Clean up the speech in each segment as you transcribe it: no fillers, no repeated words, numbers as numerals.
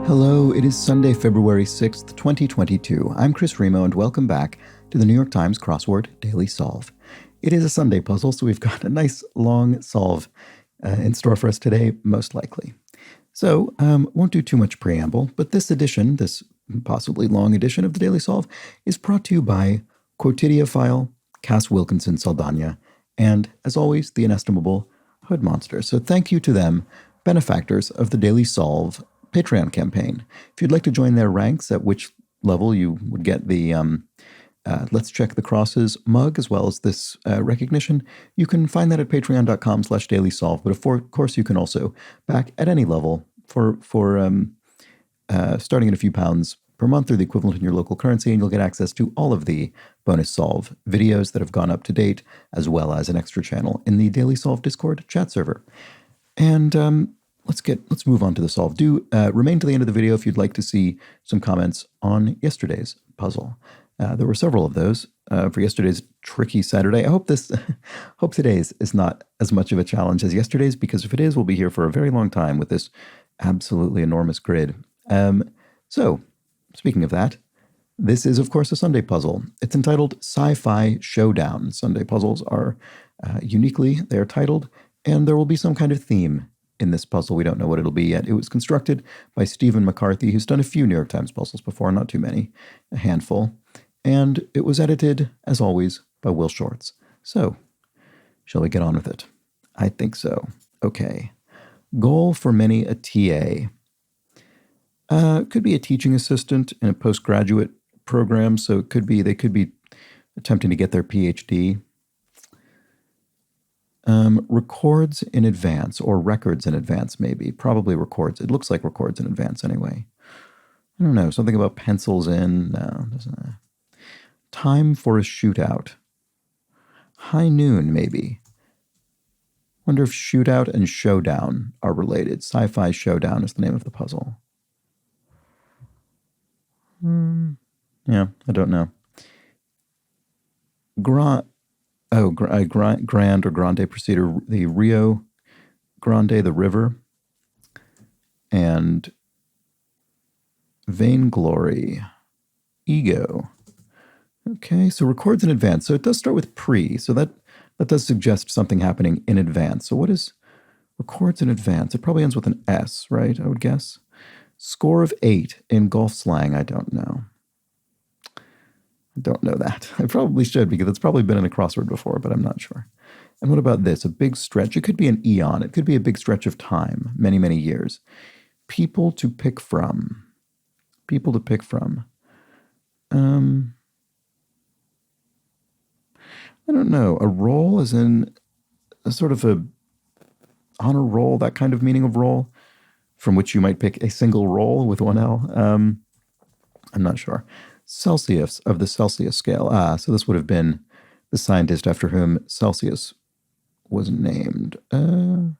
Hello, it is Sunday, February 6th, 2022. I'm Chris Remo, and welcome back to the New York Times Crossword Daily Solve. It is a Sunday puzzle, so we've got a nice long solve in store for us today, most likely. So, won't do too much preamble, but this edition, this possibly long edition of the Daily Solve, is brought to you by Quotidiophile, Cass Wilkinson Saldana, and, as always, the inestimable Hood Monster. So thank you to them, benefactors of the Daily Solve Patreon campaign. If you'd like to join their ranks, at which level you would get the Let's Check the Crosses mug, as well as this recognition, you can find that at patreon.com/dailysolve. But of course, you can also back at any level for starting at a few pounds per month or the equivalent in your local currency, and you'll get access to all of the bonus Solve videos that have gone up to date, as well as an extra channel in the Daily Solve Discord chat server. And let's move on to the solve. Do remain to the end of the video if you'd like to see some comments on yesterday's puzzle. There were several of those for yesterday's tricky Saturday. I hope today's is not as much of a challenge as yesterday's, because if it is, we'll be here for a very long time with this absolutely enormous grid. So, speaking of that, this is, of course, a Sunday puzzle. It's entitled Sci-Fi Showdown. Sunday puzzles are they are titled, and there will be some kind of theme in this puzzle. We don't know what it'll be yet. It was constructed by Stephen McCarthy, who's done a few New York Times puzzles before, not too many, a handful. And it was edited, as always, by Will Shorts. So, shall we get on with it? I think so. Okay. Goal for many a TA. Could be a teaching assistant in a postgraduate program, so they could be attempting to get their PhD. Records in advance, or records in advance, maybe. Probably records. It looks like records in advance anyway. I don't know. Something about pencils in. No, doesn't. Time for a shootout. High noon, maybe. Wonder if shootout and showdown are related. Sci-Fi Showdown is the name of the puzzle. Yeah, I don't know. Grand or Grande Procedure, the Rio Grande, the river, and Vainglory, ego. Okay, so records in advance. So it does start with pre, so that does suggest something happening in advance. So what is records in advance? It probably ends with an S, right, I would guess. Score of 8 in golf slang, I don't know. I don't know that. I probably should, because it's probably been in a crossword before, but I'm not sure. And what about this? A big stretch. It could be an eon. It could be a big stretch of time, many, many years. People to pick from. People to pick from. I don't know. A roll as in a sort of a honor roll, that kind of meaning of roll, from which you might pick a single roll with one L. I'm not sure. Celsius of the Celsius scale. So this would have been the scientist after whom Celsius was named. I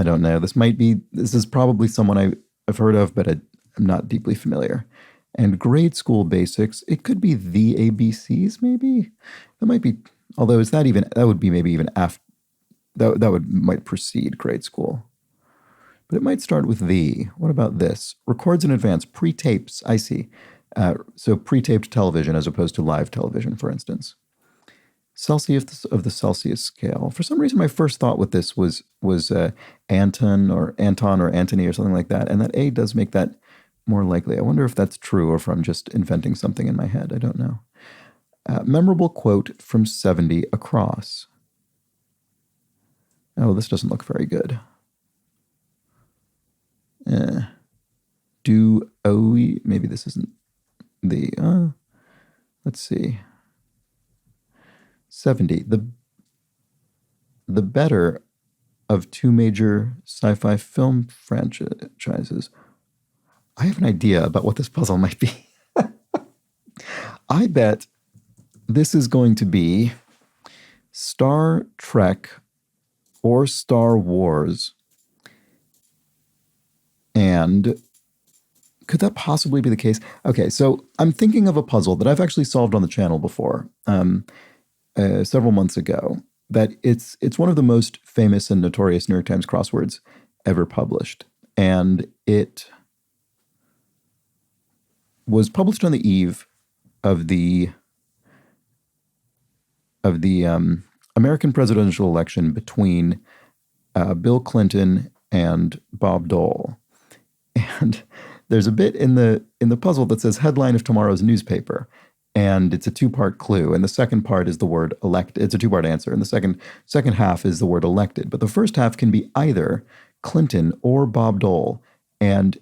don't know. This is probably someone I've heard of, but I'm not deeply familiar. And grade school basics, it could be the ABCs, maybe? That might be, although that would be maybe even after, might precede grade school. But it might start with the. What about this? Records in advance, pre-tapes, I see. So pre-taped television as opposed to live television, for instance. Celsius of the Celsius scale. For some reason, my first thought with this was Anton or Antony or something like that. And that A does make that more likely. I wonder if that's true or if I'm just inventing something in my head. I don't know. Memorable quote from 70 across. Oh, this doesn't look very good. Maybe this isn't the, let's see. 70. The better of two major sci-fi film franchises. I have an idea about what this puzzle might be. I bet this is going to be Star Trek or Star Wars. And could that possibly be the case? Okay, so I'm thinking of a puzzle that I've actually solved on the channel before, several months ago. That it's one of the most famous and notorious New York Times crosswords ever published, and it was published on the eve of the American presidential election between Bill Clinton and Bob Dole. And there's a bit in the puzzle that says headline of tomorrow's newspaper, and it's a two-part clue. And the second part is the word elect. It's a two-part answer, and the second half is the word elected. But the first half can be either Clinton or Bob Dole, and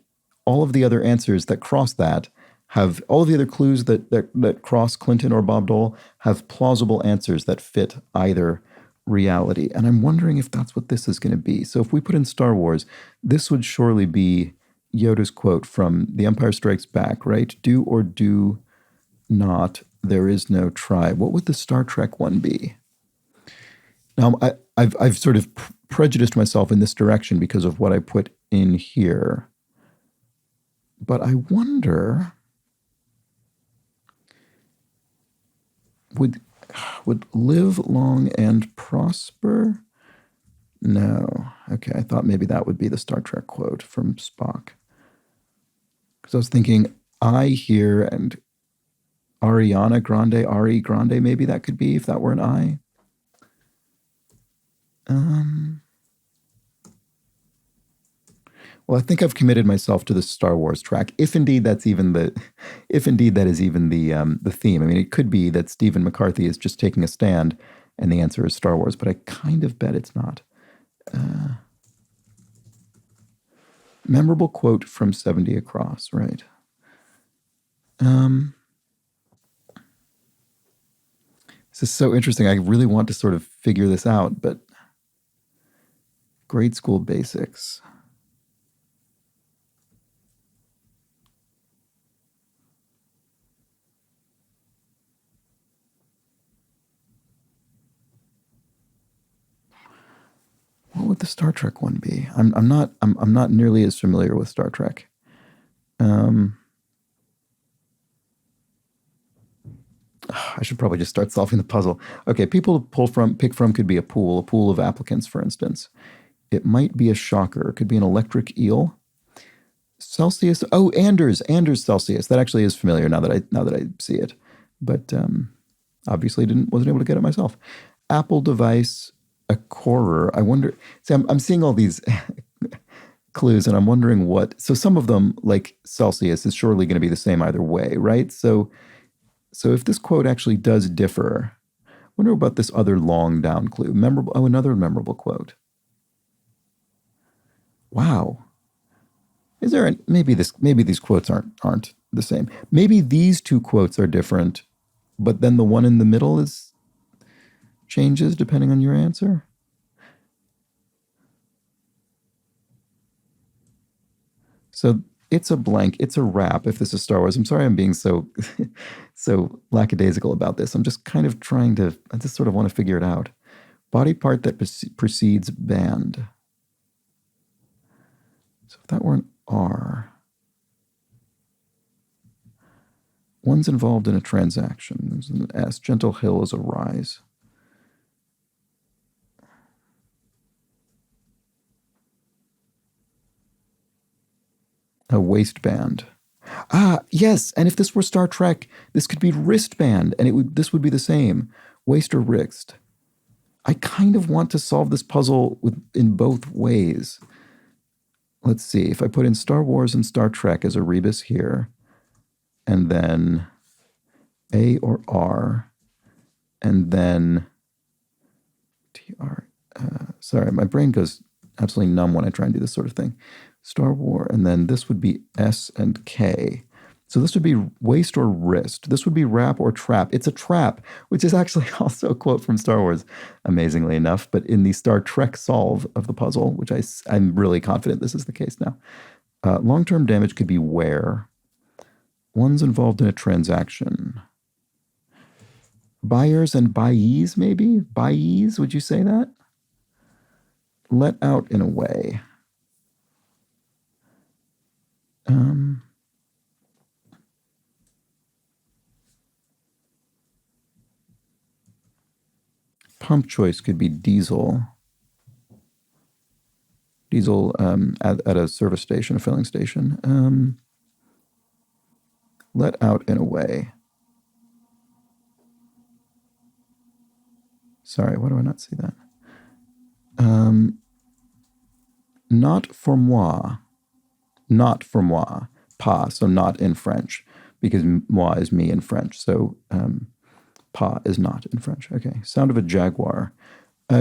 all of the other answers that cross that have all of the other clues that cross Clinton or Bob Dole have plausible answers that fit either reality. And I'm wondering if that's what this is going to be. So if we put in Star Wars, this would surely be Yoda's quote from The Empire Strikes Back, right? Do or do not, there is no try. What would the Star Trek one be? Now, I've sort of prejudiced myself in this direction because of what I put in here. But I wonder, would live long and prosper? No. Okay, I thought maybe that would be the Star Trek quote from Spock. Because I was thinking, I here and Ariana Grande, Ari Grande, maybe that could be if that were an I. Well, I think I've committed myself to the Star Wars track. If indeed that is even the theme. I mean, it could be that Stephen McCarthy is just taking a stand, and the answer is Star Wars. But I kind of bet it's not. Memorable quote from 70 Across, right? This is so interesting. I really want to sort of figure this out, but grade school basics. What would the Star Trek one be? I'm not nearly as familiar with Star Trek. I should probably just start solving the puzzle. Okay, people to pick from could be a pool of applicants, for instance. It might be a shocker. It could be an electric eel. Celsius. Oh, Anders Celsius. That actually is familiar now that I see it, but obviously wasn't able to get it myself. Apple device. A corer. I wonder. See, I'm seeing all these clues, and I'm wondering what. So some of them, like Celsius, is surely going to be the same either way, right? So if this quote actually does differ, I wonder about this other long down clue. Memorable. Oh, another memorable quote. Wow. Is there maybe these quotes aren't the same. Maybe these two quotes are different, but then the one in the middle changes depending on your answer. So it's a blank. It's a wrap. If this is Star Wars, I'm sorry I'm being so lackadaisical about this. I'm just kind of I just sort of want to figure it out. Body part that precedes band. So if that were an R, one's involved in a transaction. There's an S. Gentle hill is a rise. A waistband. Ah, yes. And if this were Star Trek, this could be wristband, and this would be the same. Waist or wrist. I kind of want to solve this puzzle in both ways. Let's see. If I put in Star Wars and Star Trek as a rebus here, and then A or R, and then TR. Sorry, my brain goes absolutely numb when I try and do this sort of thing. Star Wars, and then this would be S and K. So this would be waist or wrist. This would be wrap or trap. It's a trap, which is actually also a quote from Star Wars, amazingly enough. But in the Star Trek solve of the puzzle, which I'm really confident this is the case now, long-term damage could be wear. One's involved in a transaction. Buyers and buyees, maybe? Buyees, would you say that? Let out in a way. Pump choice could be diesel. Diesel at a service station, a filling station. Let out in a way. Sorry, why do I not see that? Not for moi. Not for moi. Pas, so not in French, because moi is me in French. So pas is not in French. Okay. Sound of a jaguar.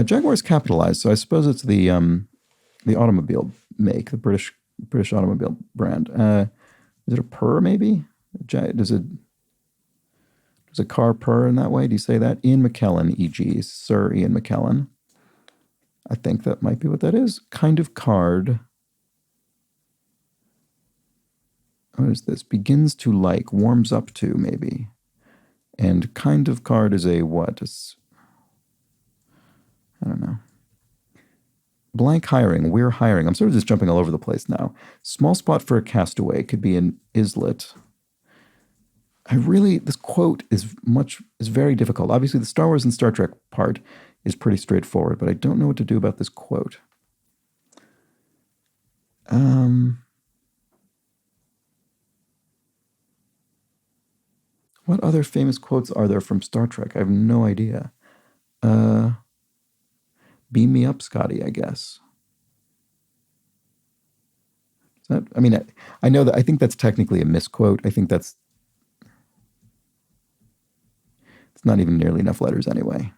Jaguar is capitalized, so I suppose it's the automobile make, the British automobile brand. Is it a purr, maybe? Does a car purr in that way? Do you say that? Ian McKellen, e.g., Sir Ian McKellen. I think that might be what that is. Kind of card. What is this? Begins to like, warms up to, maybe. And kind of card is a what? I don't know. Blank hiring. We're hiring. I'm sort of just jumping all over the place now. Small spot for a castaway could be an islet. This quote is very difficult. Obviously, the Star Wars and Star Trek part is pretty straightforward, but I don't know what to do about this quote. What other famous quotes are there from Star Trek? I have no idea. Beam me up, Scotty, I guess. I know that, I think that's technically a misquote. I think it's not even nearly enough letters anyway.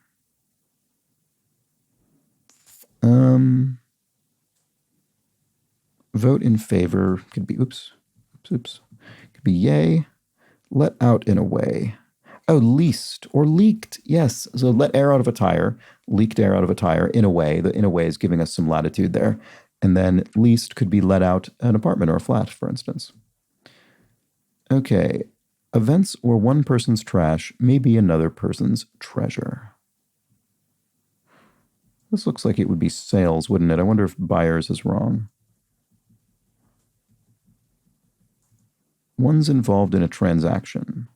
Vote in favor could be, oops. Could be yay. Let out in a way. Oh, least or leaked. Yes. So let air out of a tire, leaked air out of a tire in a way. The in a way is giving us some latitude there. And then least could be let out an apartment or a flat, for instance. Okay. Events where one person's trash may be another person's treasure. This looks like it would be sales, wouldn't it? I wonder if buyers is wrong. One's involved in a transaction.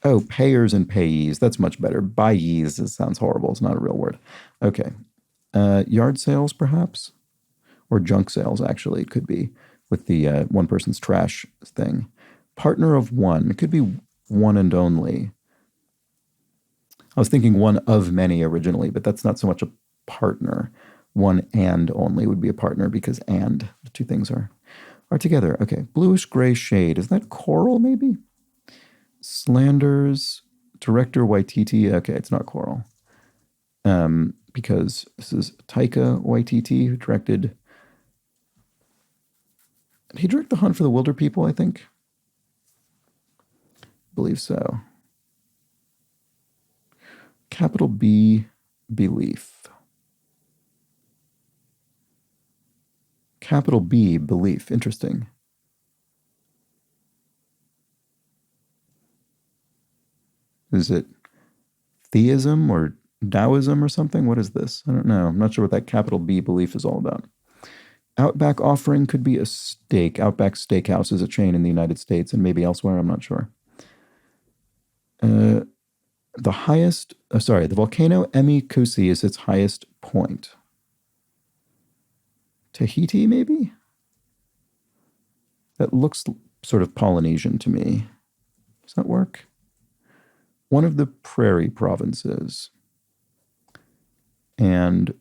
Oh, payers and payees. That's much better. Buyees, it sounds horrible. It's not a real word. Okay. Yard sales, perhaps? Or junk sales, actually, it could be, with the one person's trash thing. Partner of one. It could be one and only. I was thinking one of many originally, but that's not so much a partner. One and only would be a partner because and, the two things are together. Okay. Bluish gray shade. Is that coral, maybe? Slanders. Director Waititi. Okay, it's not coral. Because this is Taika Waititi, who directed... Did he direct The Hunt for the Wilder People, I think? I believe so. Capital B, belief. Capital B, belief. Interesting. Is it theism or Taoism or something? What is this? I don't know. I'm not sure what that capital B, belief, is all about. Outback offering could be a steak. Outback Steakhouse is a chain in the United States and maybe elsewhere. I'm not sure. The volcano Emi Kusi is its highest point. Tahiti, maybe? That looks sort of Polynesian to me. Does that work? One of the prairie provinces. And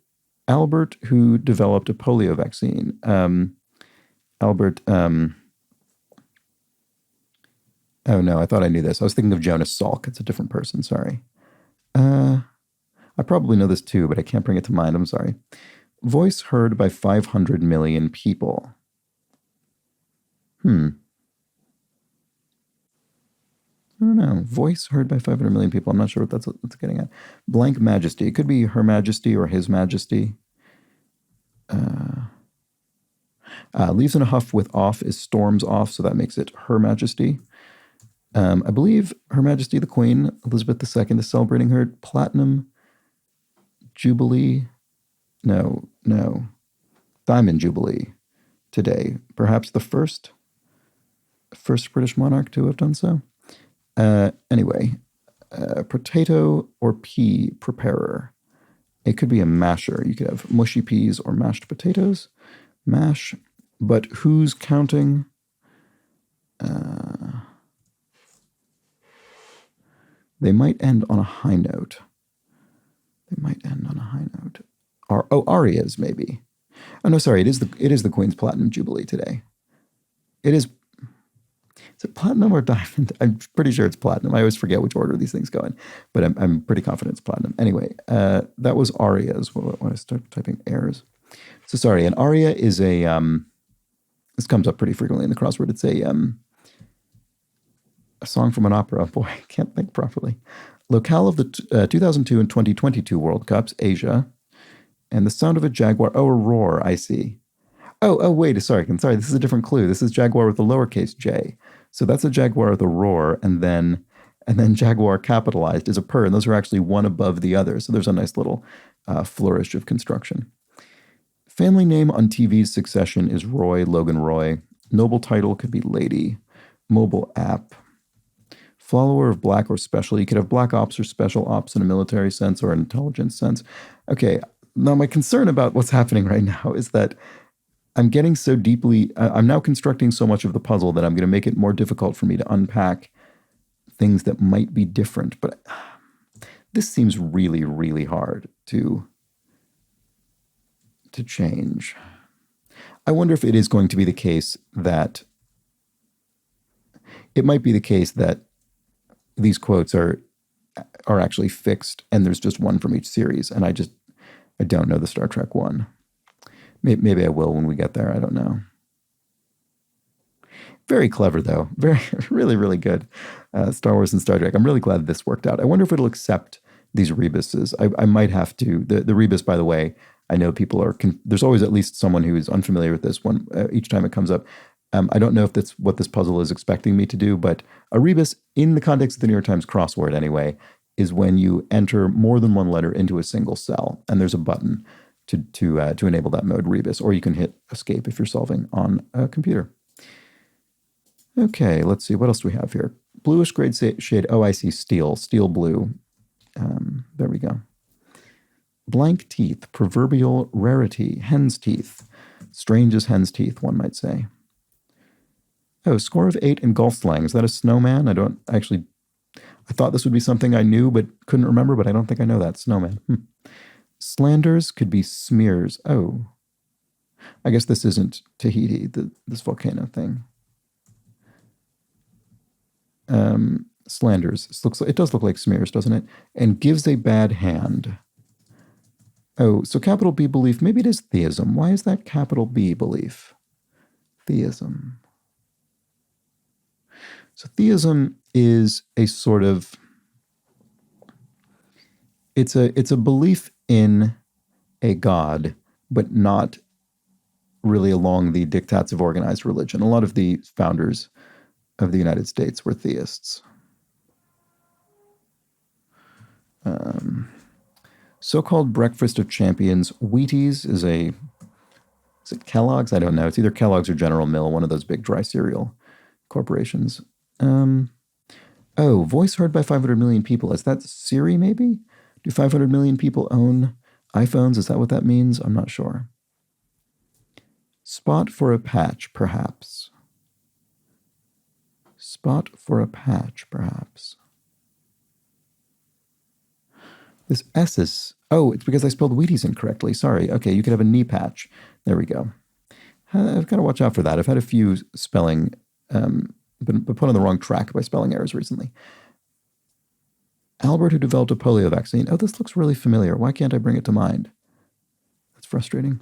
Albert, who developed a polio vaccine. Albert, oh no, I thought I knew this. I was thinking of Jonas Salk. It's a different person, sorry. I probably know this too, but I can't bring it to mind. I'm sorry. Voice heard by 500 million people. I don't know. Voice heard by 500 million people. I'm not sure what that's getting at. Blank Majesty. It could be Her Majesty or His Majesty. Leaves in a huff with off is storms off, so that makes it Her Majesty. I believe Her Majesty the Queen, Elizabeth II, is celebrating her Platinum Jubilee. No. Diamond Jubilee today. Perhaps the first British monarch to have done so. Anyway, potato or pea preparer. It could be a masher. You could have mushy peas or mashed potatoes. Mash. But who's counting? They might end on a high note. They might end on a high note. Arias, maybe. Oh, no, sorry. It is the Queen's Platinum Jubilee today. It is. Is it platinum or diamond? I'm pretty sure it's platinum. I always forget which order these things go in, but I'm pretty confident it's platinum. Anyway, that was arias. When I start typing airs. So sorry, an aria is a. This comes up pretty frequently in the crossword. It's a song from an opera. Boy, I can't think properly. Locale of the 2002 and 2022 World Cups, Asia, and the sound of a jaguar. Oh, a roar. I see. Wait. Sorry. This is a different clue. This is jaguar with a lowercase j. So that's a jaguar with a roar, and then jaguar capitalized is a purr, and those are actually one above the other. So there's a nice little flourish of construction. Family name on TV's Succession is Roy, Logan Roy. Noble title could be Lady. Mobile app. Follower of black or special. You could have black ops or special ops in a military sense or an intelligence sense. Okay, now my concern about what's happening right now is that I'm getting so deeply, I'm now constructing so much of the puzzle that I'm going to make it more difficult for me to unpack things that might be different. But this seems really, really hard to change. I wonder if it is going to be the case that it might be the case that these quotes are actually fixed and there's just one from each series. And I don't know the Star Trek one. Maybe I will when we get there. I don't know. Very clever, though. Very, really, really good. Star Wars and Star Trek. I'm really glad this worked out. I wonder if it'll accept these rebuses. I might have to. The rebus, by the way, I know people are. There's always at least someone who is unfamiliar with this one each time it comes up. I don't know if that's what this puzzle is expecting me to do, but a rebus, in the context of the New York Times crossword anyway, is when you enter more than one letter into a single cell, and there's a button to enable that mode, rebus, or you can hit escape if you're solving on a computer. Okay, let's see. What else do we have here? Bluish grade shade. Oh, I see. Steel blue. There we go. Blank teeth. Proverbial rarity. Hen's teeth. Strange as hen's teeth, one might say. Oh, score of 8 in golf slang. Is that a snowman? I thought this would be something I knew but couldn't remember, but I don't think I know that. Snowman. Slanders could be smears. Oh, I guess this isn't Tahiti, this volcano thing. Slanders. It does look like smears, doesn't it? And gives a bad hand. Oh, so capital B belief. Maybe it is theism. Why is that capital B belief? Theism. So theism is a sort of. It's a belief in a god, but not really along the diktats of organized religion. A lot of the founders of the United States were theists. So-called breakfast of champions. Wheaties is it Kellogg's? I don't know. It's either Kellogg's or General Mill, one of those big dry cereal corporations. Voice heard by 500 million people. Is that Siri, maybe? Do 500 million people own iPhones? Is that what that means? I'm not sure. Spot for a patch, perhaps. Spot for a patch, perhaps. This S is... Oh, it's because I spelled Wheaties incorrectly. Sorry. Okay, you could have a knee patch. There we go. I've got to watch out for that. I've had a few spelling... been put on the wrong track by spelling errors recently. Albert, who developed a polio vaccine. Oh, this looks really familiar. Why can't I bring it to mind? That's frustrating.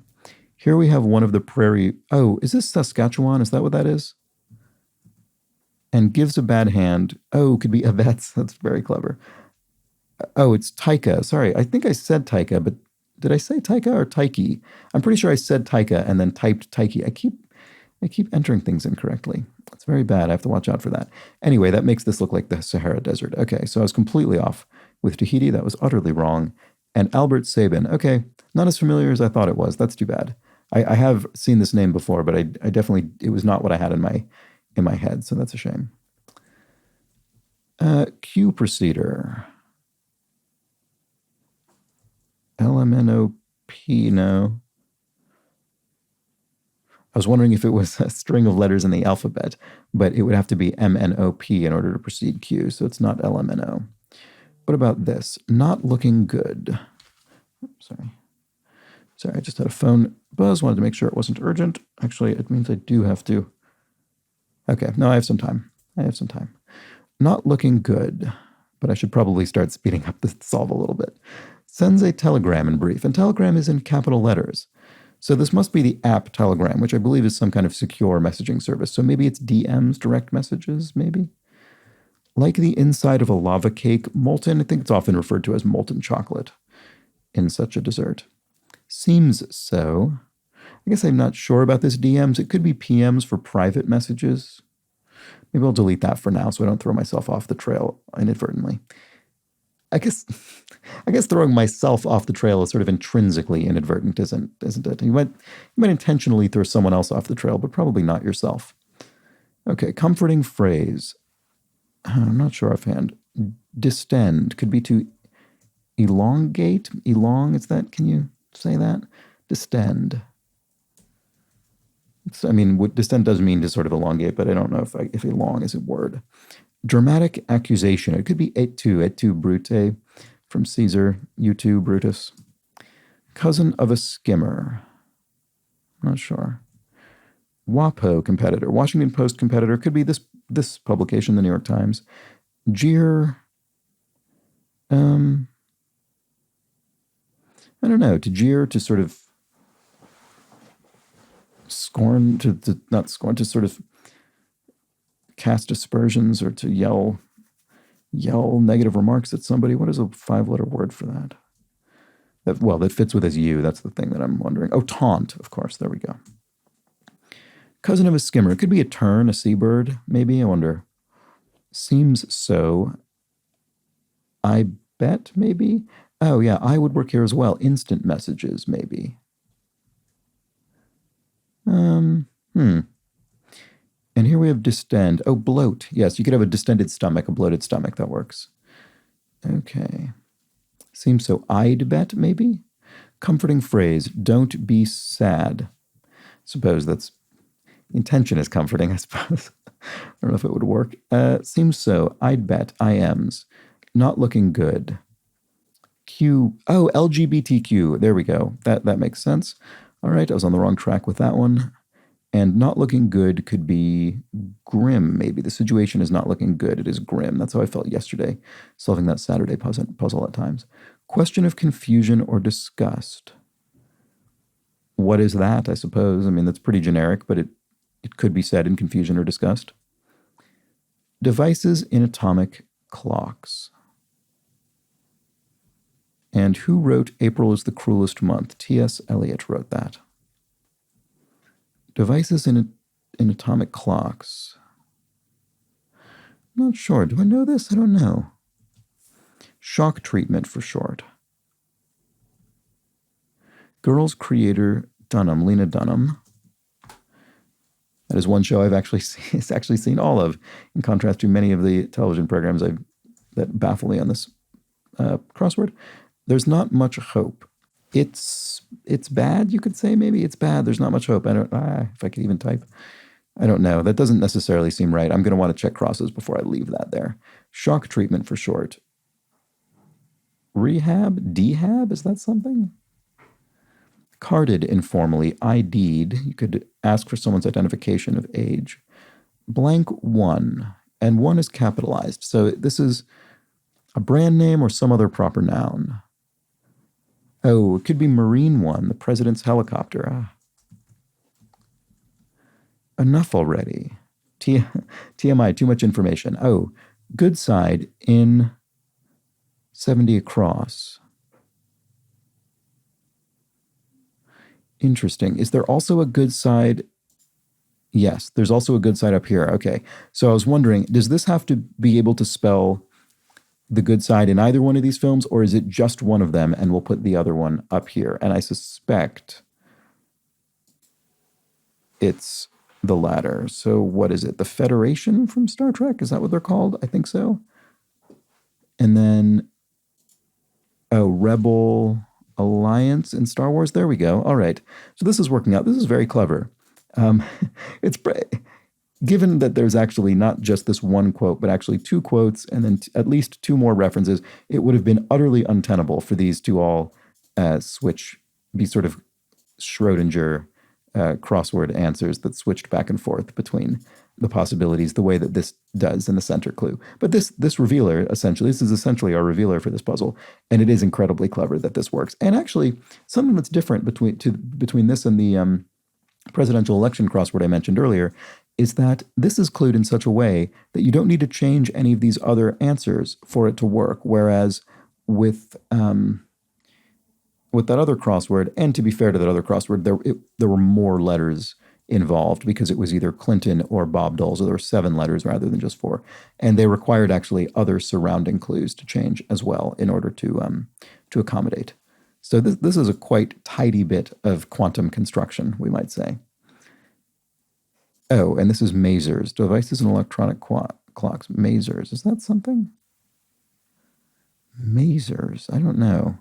Here we have one of the prairie... Oh, is this Saskatchewan? Is that what that is? And gives a bad hand. Oh, could be That's very clever. Oh, it's Taika. Sorry, I think I said Taika, but did I say Taika or Taiki? I'm pretty sure I said Taika and then typed Taiki. I keep entering things incorrectly. It's very bad. I have to watch out for that. Anyway, that makes this look like the Sahara Desert. Okay, so I was completely off with Tahiti. That was utterly wrong. And Albert Sabin. Okay, not as familiar as I thought it was. That's too bad. I have seen this name before, but I definitely, it was not what I had in my head, so that's a shame. Q Procedure. LMNOP, no. I was wondering if it was a string of letters in the alphabet, but it would have to be MNOP in order to proceed Q, so it's not LMNO. What about this? Not looking good. Oops, sorry, I just had a phone buzz. Wanted to make sure it wasn't urgent. Actually, it means I do have to. Okay, no, I have some time. Not looking good, but I should probably start speeding up the solve a little bit. Sends a telegram in brief, and telegram is in capital letters. So this must be the app Telegram, which I believe is some kind of secure messaging service. So maybe it's DMs, direct messages, maybe? Like the inside of a lava cake, molten, I think it's often referred to as molten chocolate in such a dessert. Seems so. I guess I'm not sure about this DMs. It could be PMs for private messages. Maybe I'll delete that for now so I don't throw myself off the trail inadvertently. I guess throwing myself off the trail is sort of intrinsically inadvertent, isn't it? You might intentionally throw someone else off the trail, but probably not yourself. Okay, comforting phrase. I'm not sure offhand. Distend could be to elongate. Is that? Can you say that? Distend. What distend does mean to sort of elongate, but I don't know if elong is a word. Dramatic accusation. It could be et tu brute from Caesar, you too, Brutus. Cousin of a skimmer. Not sure. WAPO competitor. Washington Post competitor. Could be this publication, the New York Times. Jeer. I don't know. To jeer, to sort of scorn, to not scorn, to sort of cast aspersions or to yell negative remarks at somebody. What is a 5-letter word for that? That fits with his you. That's the thing that I'm wondering. Oh, taunt, of course. There we go. Cousin of a skimmer. It could be a tern, a seabird, maybe. I wonder. Seems so. I bet, maybe. Oh, yeah, I would work here as well. Instant messages, maybe. And here we have distend. Oh, bloat. Yes, you could have a distended stomach, a bloated stomach. That works. Okay. Seems so. I'd bet, maybe? Comforting phrase. Don't be sad. Suppose that's... Intention is comforting, I suppose. I don't know if it would work. Seems so. I'd bet. IMs. Not looking good. Q. Oh, LGBTQ. There we go. That makes sense. All right, I was on the wrong track with that one. And not looking good could be grim, maybe. The situation is not looking good. It is grim. That's how I felt yesterday, solving that Saturday puzzle at times. Question of confusion or disgust. What is that, I suppose? That's pretty generic, but it could be said in confusion or disgust. Devices in atomic clocks. And who wrote April is the Cruelest Month? T.S. Eliot wrote that. Devices in atomic clocks. I'm not sure. Do I know this? I don't know. Shock treatment for short. Girls creator Dunham, Lena Dunham. That is one show I've actually seen all of, in contrast to many of the television programs that baffle me on this crossword. There's not much hope. It's bad, you could say, maybe. It's bad. There's not much hope. If I could even type. I don't know. That doesn't necessarily seem right. I'm going to want to check crosses before I leave that there. Shock treatment for short. Rehab? Dehab? Is that something? Carded informally. ID'd. You could ask for someone's identification of age. Blank 1. And 1 is capitalized. So this is a brand name or some other proper noun. Oh, it could be Marine One, the president's helicopter. Enough already. TMI, too much information. Oh, good side in 70 across. Interesting. Is there also a good side? Yes, there's also a good side up here. Okay. So I was wondering, does this have to be able to spell the good side in either one of these films, or is it just one of them and we'll put the other one up here? And I suspect it's the latter. So what is it? The Federation from Star Trek? Is that what they're called? I think so. And then, Rebel Alliance in Star Wars. There we go. All right. So this is working out. This is very clever. given that there's actually not just this one quote, but actually two quotes and then at least two more references, it would have been utterly untenable for these to all be sort of Schrodinger crossword answers that switched back and forth between the possibilities the way that this does in the center clue. But this revealer, essentially, this is essentially our revealer for this puzzle, and it is incredibly clever that this works. And actually, something that's different between this and the presidential election crossword I mentioned earlier is that this is clued in such a way that you don't need to change any of these other answers for it to work. Whereas with that other crossword, and to be fair to that other crossword, there were more letters involved because it was either Clinton or Bob Dole, so there were 7 letters rather than just 4, and they required actually other surrounding clues to change as well in order to accommodate. So this is a quite tidy bit of quantum construction, we might say. Oh, and this is masers, devices and electronic clocks. Masers, is that something? Masers, I don't know.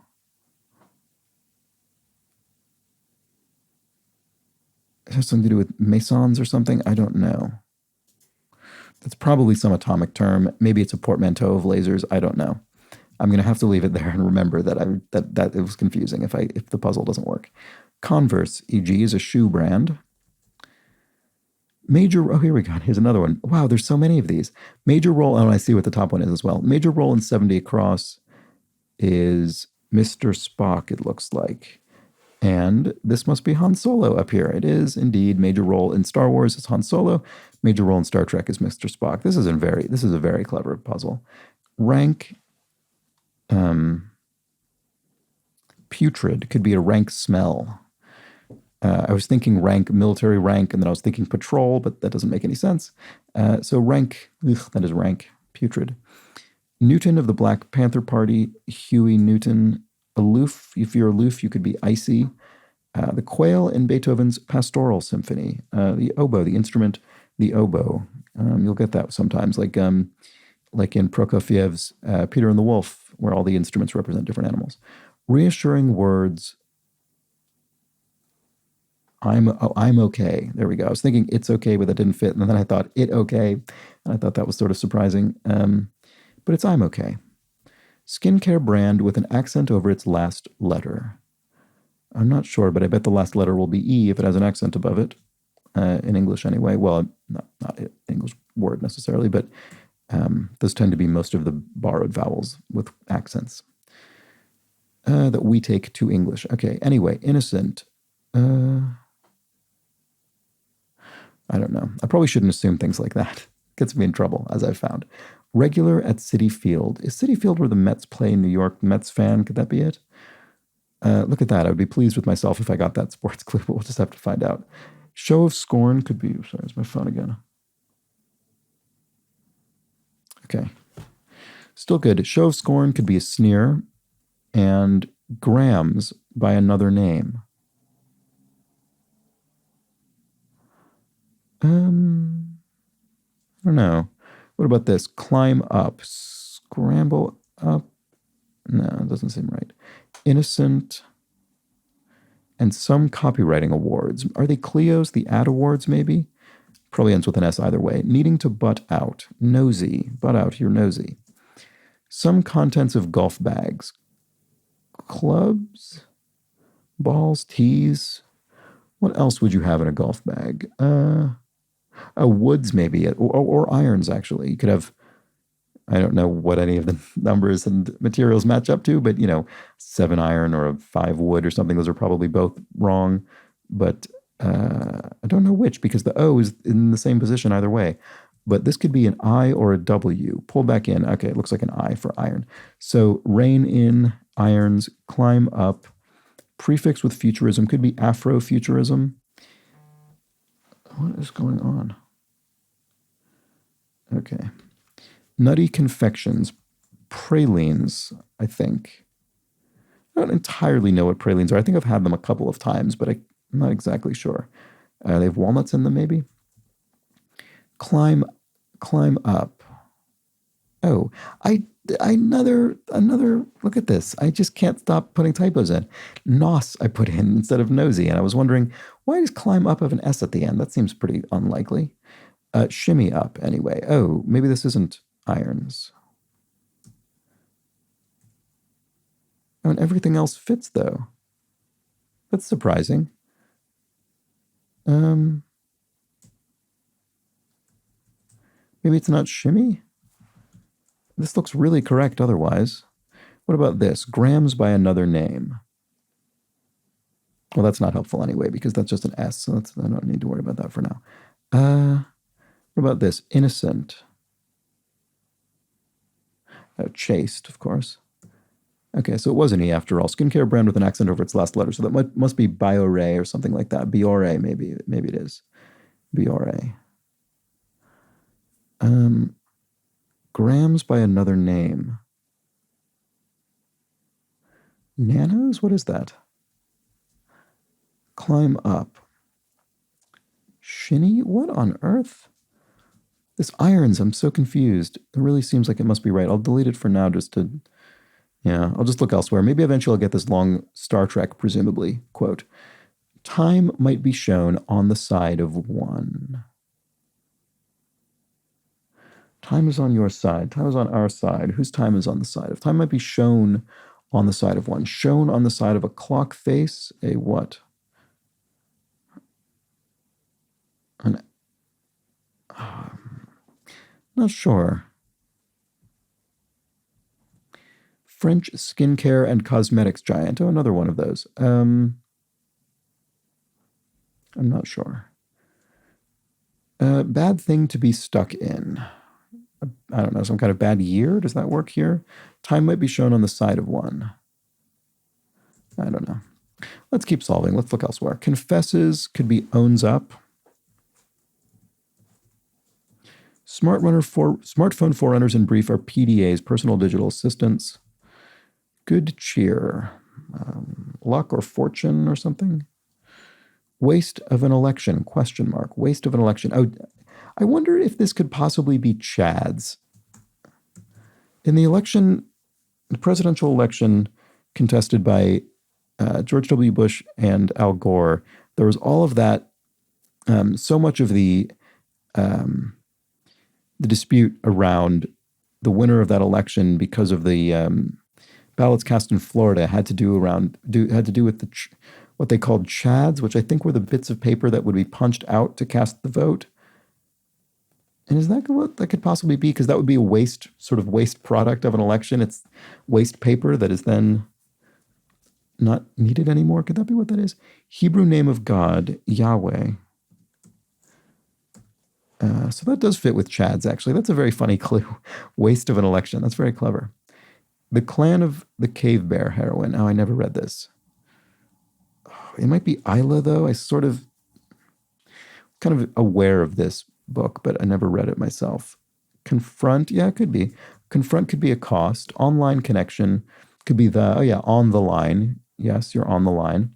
It has something to do with mesons or something? I don't know. That's probably some atomic term. Maybe it's a portmanteau of lasers. I don't know. I'm going to have to leave it there and remember that that it was confusing if the puzzle doesn't work. Converse, e.g., is a shoe brand. Major, oh, here we go. Here's another one. Wow, there's so many of these. Major role, oh, I see what the top one is as well. Major role in 70 Across is Mr. Spock, it looks like. And this must be Han Solo up here. It is indeed. Major role in Star Wars is Han Solo. Major role in Star Trek is Mr. Spock. This is a very clever puzzle. Rank, putrid could be a rank smell. I was thinking rank, military rank, and then I was thinking patrol, but that doesn't make any sense. So rank, that is rank, putrid. Newton of the Black Panther Party, Huey Newton. Aloof, if you're aloof, you could be icy. The quail in Beethoven's Pastoral Symphony. The oboe, the instrument, the oboe. You'll get that sometimes, like in Prokofiev's Peter and the Wolf, where all the instruments represent different animals. Reassuring words. I'm okay. There we go. I was thinking it's okay, but that didn't fit. And then I thought it okay. And I thought that was sort of surprising. But it's I'm okay. Skincare brand with an accent over its last letter. I'm not sure, but I bet the last letter will be E if it has an accent above it. In English anyway. Well, not an English word necessarily, but those tend to be most of the borrowed vowels with accents that we take to English. Okay, anyway, innocent. I don't know. I probably shouldn't assume things like that. Gets me in trouble, as I've found. Regular at Citi Field. Is Citi Field where the Mets play in New York? Mets fan? Could that be it? Look at that. I would be pleased with myself if I got that sports clue, but we'll just have to find out. Show of scorn could be... Sorry, it's my phone again. Okay. Still good. Show of scorn could be a sneer. And grams by another name. I don't know. What about this? Climb up. Scramble up. No, it doesn't seem right. Innocent. And some copywriting awards. Are they Clio's? The ad awards, maybe? Probably ends with an S either way. Needing to butt out. Nosy. Butt out, you're nosy. Some contents of golf bags. Clubs. Balls. Tees. What else would you have in a golf bag? Woods, maybe, or irons, actually. You could have, I don't know what any of the numbers and materials match up to, but, 7 iron or a 5 wood or something. Those are probably both wrong, but I don't know which, because the O is in the same position either way. But this could be an I or a W. Pull back in. Okay, it looks like an I for iron. So rein in, irons, climb up. Prefix with futurism could be Afrofuturism. What is going on? Okay. Nutty confections. Pralines, I think. I don't entirely know what pralines are. I think I've had them a couple of times, but I'm not exactly sure. They have walnuts in them, maybe? Climb up. Oh, another, look at this. I just can't stop putting typos in. Nos I put in instead of nosy, and I was wondering, why does climb up have an S at the end? That seems pretty unlikely. Shimmy up, anyway. Oh, maybe this isn't irons. Oh, and everything else fits, though. That's surprising. Maybe it's not shimmy? This looks really correct otherwise. What about this? Grams by another name. Well, that's not helpful anyway, because that's just an S, so I don't need to worry about that for now. What about this? Innocent. Chaste, of course. Okay, so it was an E after all. Skincare brand with an accent over its last letter, so that must be Biore or something like that. Biore, maybe it is. Biore. Grams by another name. Nanos? What is that? Climb up. Shinny? What on earth? This irons, I'm so confused. It really seems like it must be right. I'll delete it for now just to... Yeah, I'll just look elsewhere. Maybe eventually I'll get this long Star Trek, presumably, quote. Time might be shown on the side of one. Time is on your side. Time is on our side. Whose time is on the side of? Time might be shown on the side of one. Shown on the side of a clock face. A what? Not sure. French skincare and cosmetics giant. Oh, another one of those. I'm not sure. Bad thing to be stuck in. I don't know, some kind of bad year? Does that work here? Time might be shown on the side of one. I don't know. Let's keep solving. Let's look elsewhere. Confesses could be owns up. Smartphone forerunners in brief are PDAs, personal digital assistants. Good cheer. Luck or fortune or something. Waste of an election, question mark. Waste of an election. Oh, I wonder if this could possibly be Chad's. In the election, the presidential election contested by George W. Bush and Al Gore, there was all of that, so much of the dispute around the winner of that election because of the ballots cast in Florida had to do with what they called chads, which I think were the bits of paper that would be punched out to cast the vote. And is that what that could possibly be? Because that would be a waste product of an election. It's waste paper that is then not needed anymore. Could that be what that is? Hebrew name of God, Yahweh. So that does fit with Chad's, actually. That's a very funny clue. Waste of an election. That's very clever. The Clan of the Cave Bear heroine. Oh, I never read this. Oh, it might be Isla, though. I sort of kind of aware of this book, but I never read it myself. Confront, yeah, it could be. Confront could be accost. Online connection could be on the line. Yes, you're on the line.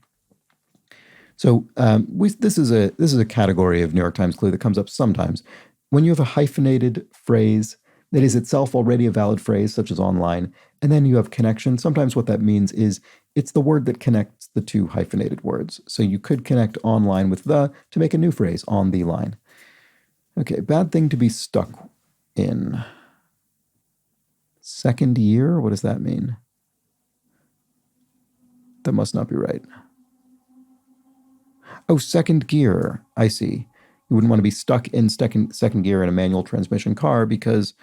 So this is a category of New York Times clue that comes up sometimes. When you have a hyphenated phrase that is itself already a valid phrase, such as online, and then you have connection, sometimes what that means is it's the word that connects the two hyphenated words. So you could connect online with the to make a new phrase, on the line. Okay, bad thing to be stuck in. Second year? What does that mean? That must not be right. Oh, second gear. I see. You wouldn't want to be stuck in second gear in a manual transmission car because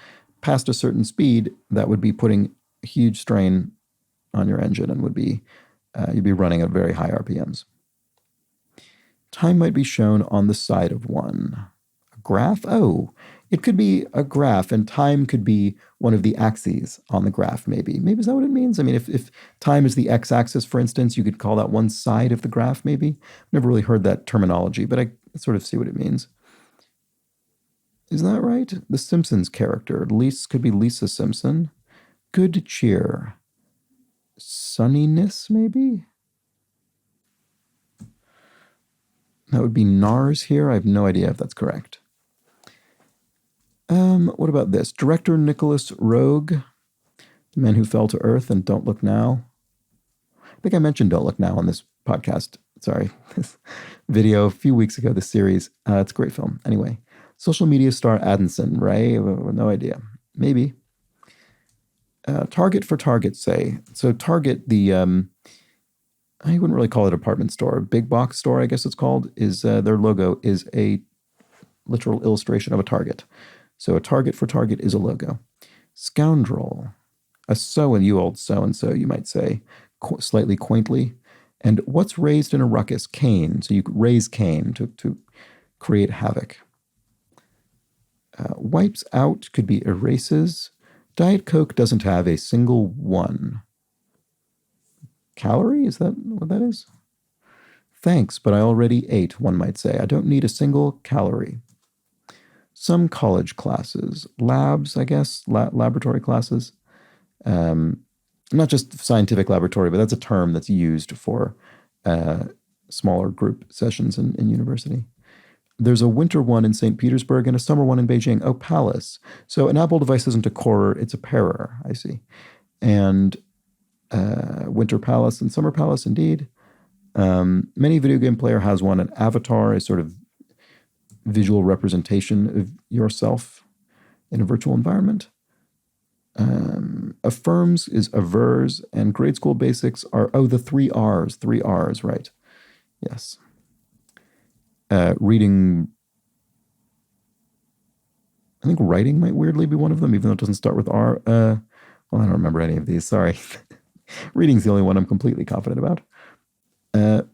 past a certain speed, that would be putting a huge strain on your engine and would be you'd be running at very high RPMs. Time might be shown on the side of one. A graph? Oh, it could be a graph, and time could be one of the axes on the graph, maybe. Maybe is that what it means? I mean, if time is the x-axis, for instance, you could call that one side of the graph, maybe. Never really heard that terminology, but I sort of see what it means. Is that right? The Simpsons character. Could be Lisa Simpson. Good cheer. Sunniness, maybe? That would be NARS here. I have no idea if that's correct. What about this? Director Nicholas Roeg, The Men Who Fell to Earth and Don't Look Now. I think I mentioned Don't Look Now on this podcast. Sorry, this video a few weeks ago, this series. It's a great film. Anyway, Social media star Addison, right? No idea. Maybe. Target for Target, say. So Target, I wouldn't really call it a department store. Big box store, I guess it's called, is their logo is a literal illustration of a target. So a target for Target is a logo. Scoundrel, a so-and-so, you might say, slightly quaintly. And what's raised in a ruckus? Cain. So you raise Cain to create havoc. Wipes out could be erases. Diet Coke doesn't have a single one. Calorie? Is that what that is? Thanks, but I already ate, one might say. I don't need a single calorie. Some college classes. Labs, I guess. Laboratory classes. Not just scientific laboratory, but that's a term that's used for smaller group sessions in university. There's a winter one in St. Petersburg and a summer one in Beijing. Oh, palace. So an Apple device isn't a corer, it's a pairer, I see. And winter palace and summer palace, indeed. Many video game player has one. An avatar, a sort of visual representation of yourself in a virtual environment. Affirms is avers, and grade school basics are, the 3 R's. 3 R's, right. Yes. Reading, I think writing might weirdly be one of them, even though it doesn't start with R. Well, I don't remember any of these, sorry. Reading's the only one I'm completely confident about.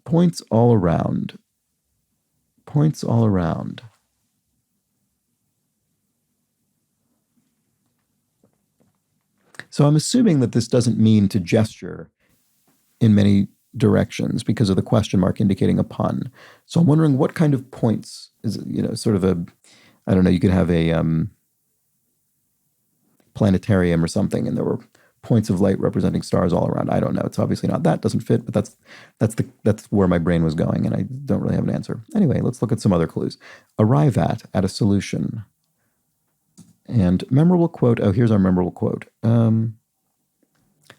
Points all around. Points all around. So I'm assuming that this doesn't mean to gesture in many directions because of the question mark indicating a pun. So I'm wondering what kind of points is, sort of I don't know, you could have a planetarium or something, and there were points of light representing stars all around. I don't know. It's obviously not that, doesn't fit, but that's where my brain was going, and I don't really have an answer. Anyway, let's look at some other clues. Arrive at a solution. And memorable quote. Oh, here's our memorable quote.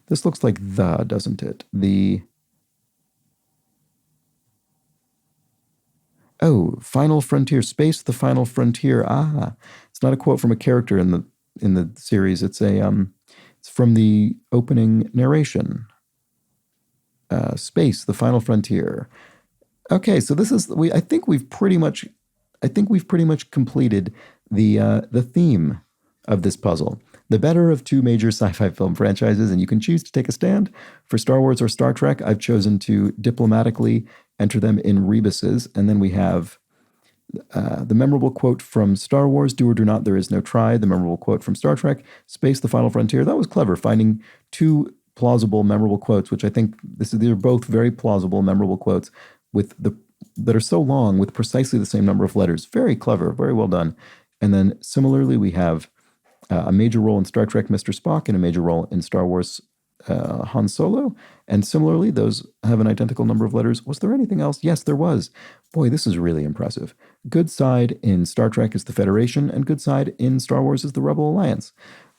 This looks like doesn't it? Final frontier, space, the final frontier. It's not a quote from a character in the series. It's it's from the opening narration. Space, the final frontier. Okay, so this is I think we've pretty much completed the theme of this puzzle. The better of two major sci-fi film franchises, and you can choose to take a stand for Star Wars or Star Trek. I've chosen to diplomatically enter them in rebuses, and then we have the memorable quote from Star Wars, do or do not, there is no try. The memorable quote from Star Trek, space, the final frontier. That was clever, finding two plausible, memorable quotes, which I think these are both very plausible, memorable quotes that are so long with precisely the same number of letters. Very clever, very well done. And then similarly, we have a major role in Star Trek, Mr. Spock, and a major role in Star Wars, Han Solo. And similarly, those have an identical number of letters. Was there anything else? Yes, there was. Boy, this is really impressive. Good side in Star Trek is the Federation, and good side in Star Wars is the Rebel Alliance.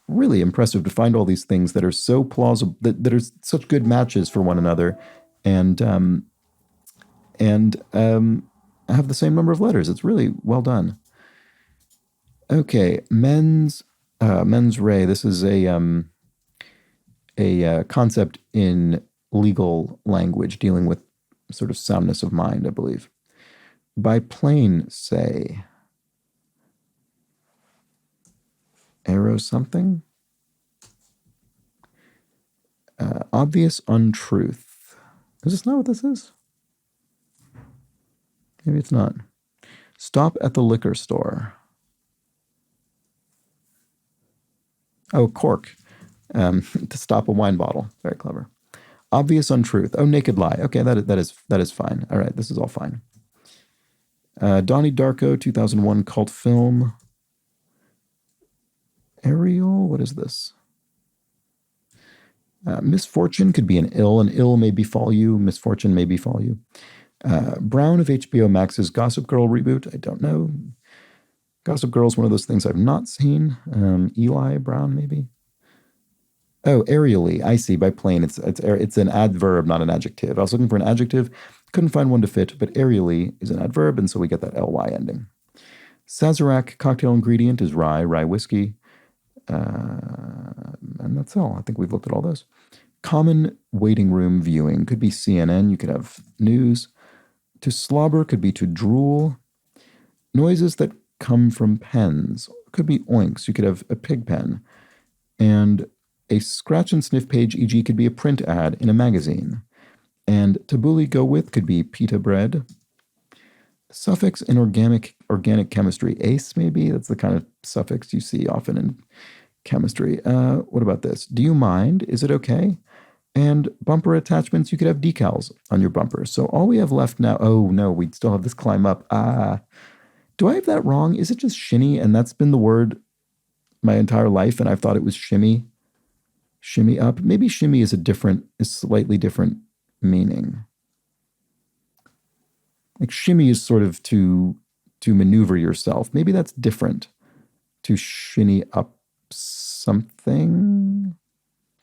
Really impressive to find all these things that are so plausible, that are such good matches for one another, and have the same number of letters. It's really well done. Okay, mens rea. This is a concept in legal language dealing with sort of soundness of mind, I believe. By plane, say. Arrow something. Obvious untruth. Is this not what this is? Maybe it's not. Stop at the liquor store. Oh, cork. To stop a wine bottle. Very clever. Obvious untruth. Oh, naked lie. Okay, that is fine. All right, this is all fine. Donnie Darko, 2001 cult film. Ariel, what is this? Misfortune could be an ill. An ill may befall you. Misfortune may befall you. Brown of HBO Max's Gossip Girl reboot. I don't know. Gossip Girl is one of those things I've not seen. Eli Brown, maybe. Oh, aerially. I see. By plane, it's an adverb, not an adjective. I was looking for an adjective, couldn't find one to fit, but aerially is an adverb, and so we get that ly ending. Sazerac cocktail ingredient is rye whiskey. And that's all. I think we've looked at all those. Common waiting room viewing could be CNN. You could have news. To slobber could be to drool. Noises that come from pens could be oinks. You could have a pig pen. And a scratch and sniff page, e.g., could be a print ad in a magazine. And tabbouleh go with could be pita bread. Suffix in organic chemistry, ace maybe. That's the kind of suffix you see often in chemistry. What about this? Do you mind? Is it okay? And bumper attachments, you could have decals on your bumper. So all we have left now, oh no, we still have this climb up. Do I have that wrong? Is it just shinny? And that's been the word my entire life, and I've thought it was shimmy up. Maybe shimmy is slightly different meaning. Like shimmy is sort of to maneuver yourself. Maybe that's different. To shinny up something.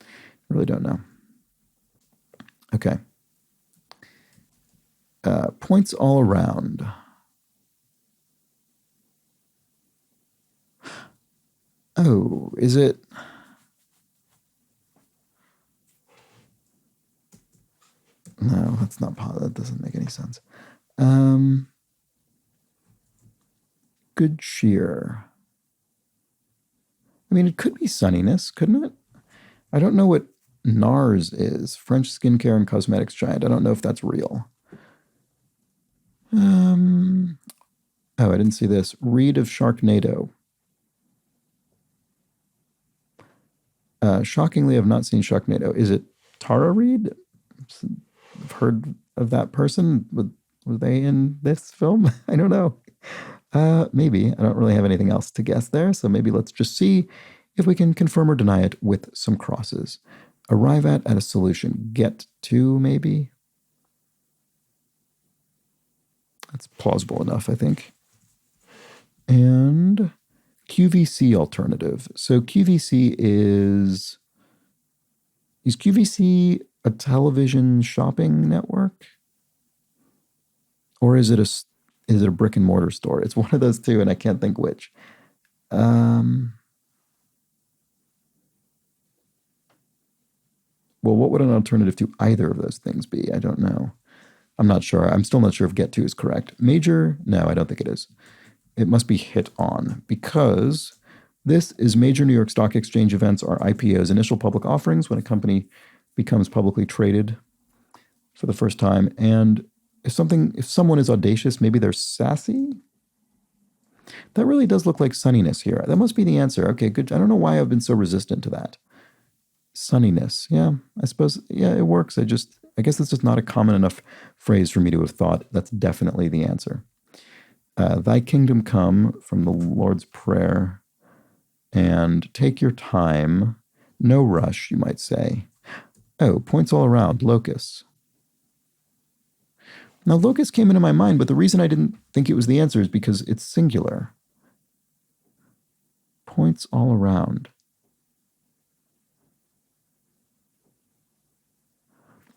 I really don't know. Okay. Points all around. Oh, is it? No, that's not. That doesn't make any sense. Good cheer. I mean, it could be sunniness, couldn't it? I don't know what NARS is. French skincare and cosmetics giant. I don't know if that's real. Oh, I didn't see this. Read of Sharknado. Shockingly, I've not seen Sharknado. Is it Tara Reid? I've heard of that person. Were they in this film? I don't know. Maybe. I don't really have anything else to guess there, so maybe let's just see if we can confirm or deny it with some crosses. Arrive at a solution. Get to, maybe? That's plausible enough, I think. And QVC alternative. So QVC is QVC a television shopping network? Or is it a brick and mortar store? It's one of those two, and I can't think which. Well, what would an alternative to either of those things be? I don't know. I'm not sure. I'm still not sure if get to is correct. Major? No, I don't think it is. It must be hit on, because this is major New York Stock Exchange events are IPOs, initial public offerings, when a company becomes publicly traded for the first time. And if someone is audacious, maybe they're sassy. That really does look like sunniness here. That must be the answer. Okay, good. I don't know why I've been so resistant to that. Sunniness. Yeah, I suppose. Yeah, it works. I guess it's just not a common enough phrase for me to have thought that's definitely the answer. Thy kingdom come, from the Lord's Prayer. And take your time. No rush, you might say. Oh, points all around. Locus. Now, locus came into my mind, but the reason I didn't think it was the answer is because it's singular. Points all around.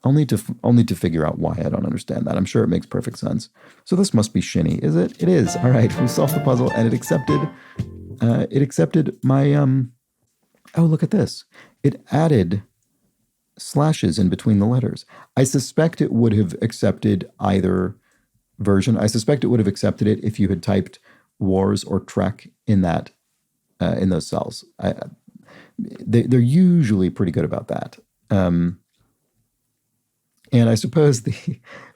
I'll need to figure out why I don't understand that. I'm sure it makes perfect sense. So this must be shinny, is it? It is. All right, we solved the puzzle, and it accepted my oh, look at this. It added slashes in between the letters. I suspect it would have accepted either version. I suspect it would have accepted it if you had typed wars or trek in that in those cells. They're usually pretty good about that. And I suppose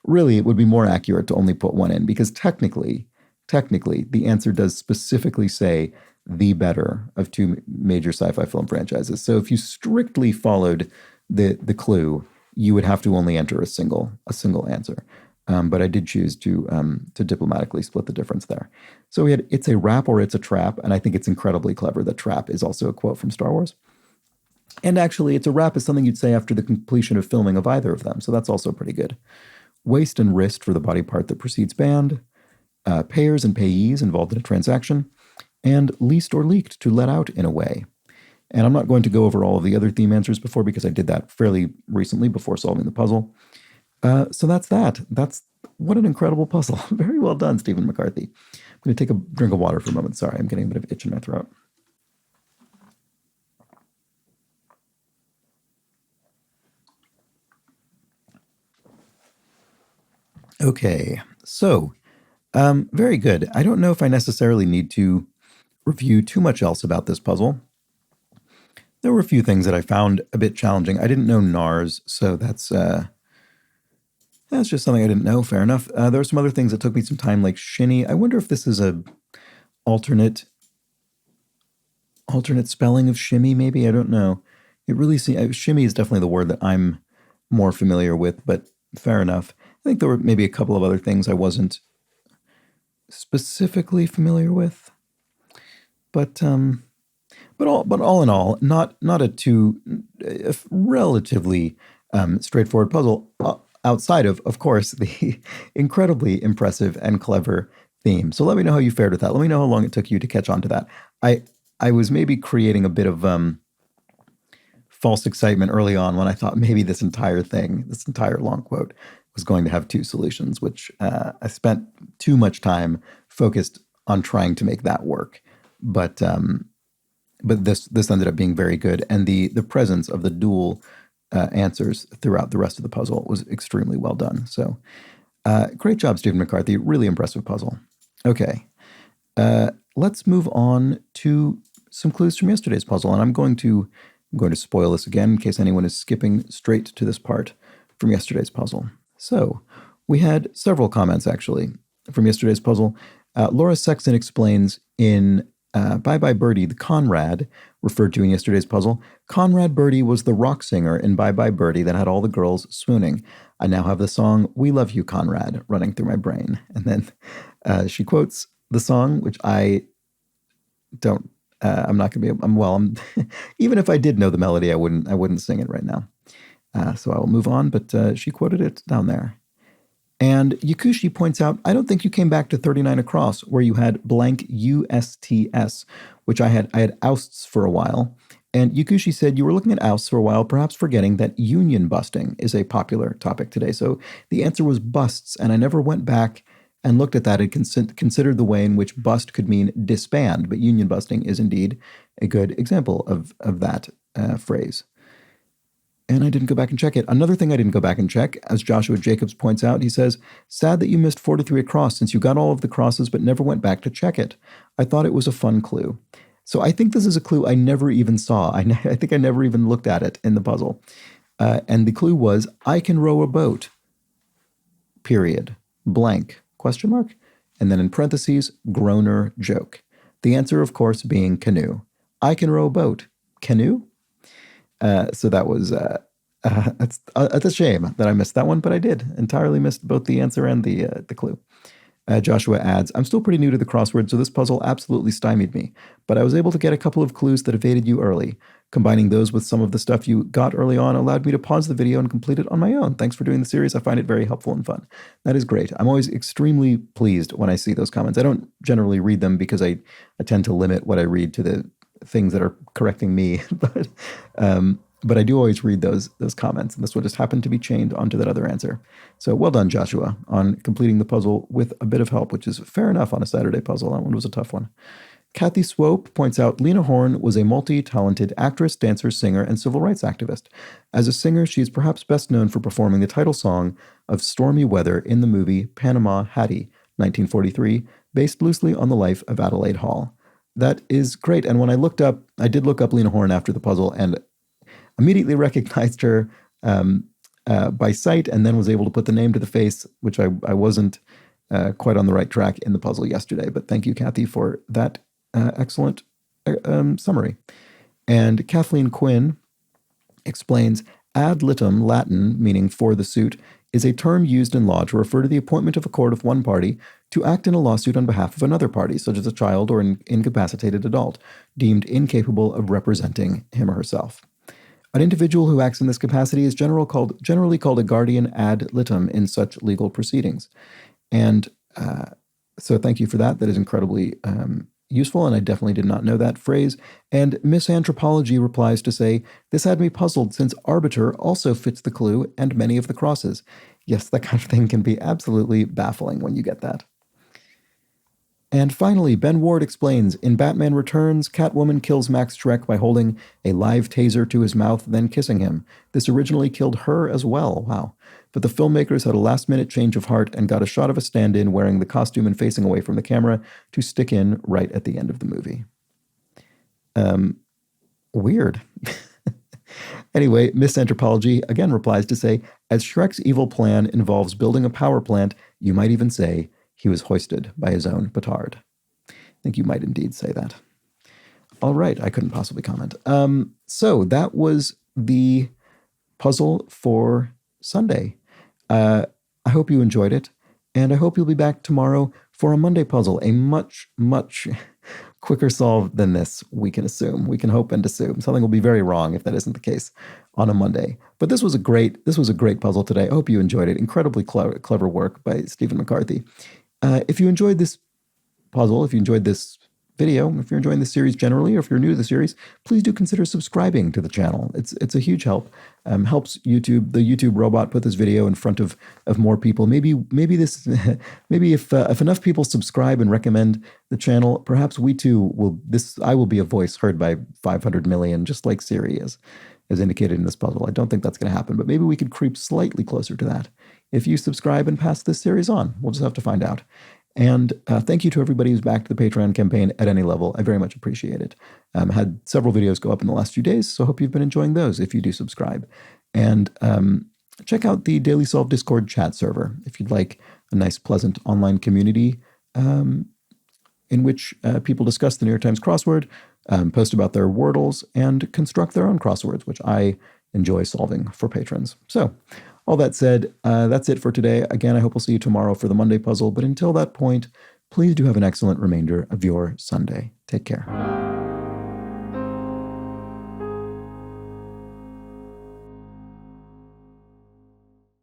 really it would be more accurate to only put one in, because technically, the answer does specifically say the better of two major sci-fi film franchises. So if you strictly followed the clue, you would have to only enter a single answer. But I did choose to diplomatically split the difference there. So we had it's a rap or it's a trap, and I think it's incredibly clever that trap is also a quote from Star Wars. And actually, it's a rap is something you'd say after the completion of filming of either of them, so that's also pretty good. Waist and wrist for the body part that precedes band, payers and payees involved in a transaction, and leased or leaked, to let out in a way. And I'm not going to go over all of the other theme answers because I did that fairly recently before solving the puzzle. So that's that. That's What an incredible puzzle. Very well done, Stephen McCarthy. I'm going to take a drink of water for a moment. Sorry, I'm getting a bit of itch in my throat. Okay, so very good. I don't know if I necessarily need to review too much else about this puzzle. There were a few things that I found a bit challenging. I didn't know NARS, so that's just something I didn't know. Fair enough. There were some other things that took me some time, like shinny. I wonder if this is a alternate spelling of shimmy. Maybe, I don't know. It really seems shimmy is definitely the word that I'm more familiar with, but fair enough. I think there were maybe a couple of other things I wasn't specifically familiar with, but all in all, not a relatively straightforward puzzle. Outside of course, the incredibly impressive and clever theme. So let me know how you fared with that. Let me know how long it took you to catch on to that. I was maybe creating a bit of false excitement early on when I thought maybe this entire long quote, was going to have two solutions, which I spent too much time focused on trying to make that work. But this ended up being very good, and the presence of the dual answers throughout the rest of the puzzle was extremely well done. So great job, Stephen McCarthy. Really impressive puzzle. Okay, let's move on to some clues from yesterday's puzzle, and I'm going to spoil this again in case anyone is skipping straight to this part from yesterday's puzzle. So we had several comments actually from yesterday's puzzle. Laura Sexton explains in Bye Bye Birdie, the Conrad referred to in yesterday's puzzle. Conrad Birdie was the rock singer in Bye Bye Birdie that had all the girls swooning. I now have the song We Love You, Conrad running through my brain. And then she quotes the song, which I don't, I'm not going to be, even if I did know the melody, I wouldn't sing it right now. So I will move on, but she quoted it down there. And Yakushi points out, I don't think you came back to 39 across where you had blank USTS, which I had ousts for a while. And Yakushi said you were looking at ousts for a while, perhaps forgetting that union busting is a popular topic today. So the answer was busts, and I never went back and looked at that and considered the way in which bust could mean disband, but union busting is indeed a good example of that phrase. And I didn't go back and check it. Another thing I didn't go back and check, as Joshua Jacobs points out, he says, sad that you missed 43 across since you got all of the crosses but never went back to check it. I thought it was a fun clue. So I think this is a clue I never even saw. I think I never even looked at it in the puzzle. And the clue was, I can row a boat, period, blank, question mark, and then in parentheses, groaner joke. The answer, of course, being canoe. I can row a boat. Canoe? So that was, it's a shame that I missed that one, but I did. Entirely missed both the answer and the clue. Joshua adds, I'm still pretty new to the crossword, so this puzzle absolutely stymied me, but I was able to get a couple of clues that evaded you early. Combining those with some of the stuff you got early on allowed me to pause the video and complete it on my own. Thanks for doing the series. I find it very helpful and fun. That is great. I'm always extremely pleased when I see those comments. I don't generally read them because I tend to limit what I read to the things that are correcting me, but I do always read those comments, and this one just happened to be chained onto that other answer. So well done, Joshua, on completing the puzzle with a bit of help, which is fair enough on a Saturday puzzle. That one was a tough one. Kathy Swope points out Lena Horne was a multi-talented actress, dancer, singer, and civil rights activist. As a singer, she is perhaps best known for performing the title song of Stormy Weather in the movie Panama Hattie, 1943, based loosely on the life of Adelaide Hall. That is great. And when I did look up Lena Horne after the puzzle and immediately recognized her by sight, and then was able to put the name to the face, which I wasn't quite on the right track in the puzzle yesterday. But thank you, Kathy, for that excellent summary. And Kathleen Quinn explains, ad litem, Latin, meaning for the suit, is a term used in law to refer to the appointment of a court of one party to act in a lawsuit on behalf of another party, such as a child or an incapacitated adult, deemed incapable of representing him or herself. An individual who acts in this capacity is generally called a guardian ad litem in such legal proceedings. And so thank you for that. That is incredibly useful, and I definitely did not know that phrase. And Miss Anthropology replies to say, this had me puzzled since arbiter also fits the clue and many of the crosses. Yes, that kind of thing can be absolutely baffling when you get that. And finally, Ben Ward explains, in Batman Returns, Catwoman kills Max Schreck by holding a live taser to his mouth, then kissing him. This originally killed her as well. Wow. But the filmmakers had a last-minute change of heart and got a shot of a stand-in wearing the costume and facing away from the camera to stick in right at the end of the movie. Weird. Anyway, Miss Anthropology again replies to say, as Shrek's evil plan involves building a power plant, you might even say he was hoisted by his own petard. I think you might indeed say that. All right, I couldn't possibly comment. So that was the puzzle for Sunday. I hope you enjoyed it, and I hope you'll be back tomorrow for a Monday puzzle, a much, much quicker solve than this, we can assume. We can hope and assume. Something will be very wrong if that isn't the case on a Monday. But this was a great puzzle today. I hope you enjoyed it. Incredibly clever work by Stephen McCarthy. If you enjoyed this puzzle, if you enjoyed this video, if you're enjoying the series generally, or if you're new to the series, please do consider subscribing to the channel. It's a huge help. Helps YouTube, the YouTube robot, put this video in front of more people. Maybe this, maybe if enough people subscribe and recommend the channel, perhaps we too will. I will be a voice heard by 500 million, just like Siri is, as indicated in this puzzle. I don't think that's going to happen, but maybe we could creep slightly closer to that if you subscribe and pass this series on. We'll just have to find out. And thank you to everybody who's backed the Patreon campaign at any level. I very much appreciate it. Had several videos go up in the last few days, so I hope you've been enjoying those if you do subscribe. And check out the Daily Solve Discord chat server if you'd like a nice, pleasant online community in which people discuss the New York Times crossword, post about their wordles, and construct their own crosswords, which I enjoy solving for patrons. So, all that said, that's it for today. Again, I hope we'll see you tomorrow for the Monday puzzle. But until that point, please do have an excellent remainder of your Sunday. Take care.